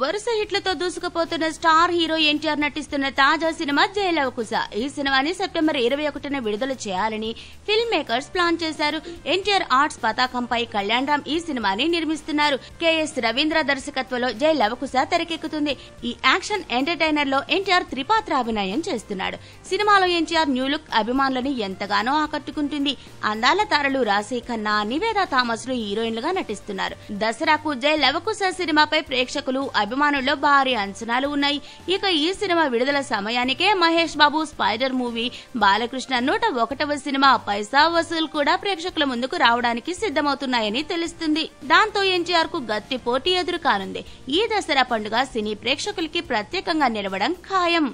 వరుస హిట్లతో దూసుకుపోతున్న star hero NTR నటిస్తున్న తాజా సినిమా జై లవకుశ. ఈ సినిమాని సెప్టెంబర్ 21న విడుదల చేయాలని ఫిల్మ్ మేకర్స్ ప్లాన్ చేశారు. ఎన్టీఆర్ ఆర్ట్స్ పతాకంపై కళ్యాణ్ రామ్ ఈ సినిమాని నిర్మిస్తున్నారు. కెఎస్ రవీంద్ర దర్శకత్వంలో జై లవకుశ తెరకెక్కుతుంది. ఈ యాక్షన్ ఎంటర్టైనర్ లో ఎన్టీఆర్ త్రిపాత్రాభినయం చేస్తున్నాడు. సినిమాలో ఎన్టీఆర్ న్యూ లుక్ అభిమానులని ఎంతగానో ఆకట్టుకుంటుంది. అందాల తారలు రాశి ఖన్నా, నివేదా థామస్ లు హీరోయిన్లుగా నటిస్తున్నారు. దసరాకు జై లవకుశ సినిమాపై ప్రేక్షకులు అభిమానుల్లో భారీ అంచనాలు ఉన్నాయి. ఇక ఈ సినిమా విడుదల సమయానికే Mahesh Babu spider movie, Balakrishna 101వ cinema పైసా వసూల్ కూడా ప్రేక్షకుల ముందుకు రావడానికి సిద్ధమవుతున్నాయని తెలుస్తుంది. దాంతో ఎన్టీఆర్ కు గట్టి పోటీ ఎదురు కానుంది. ఈ దసరా పండుగ సినీ ప్రేక్షకులకి ప్రత్యేకంగా నిలవడం ఖాయం.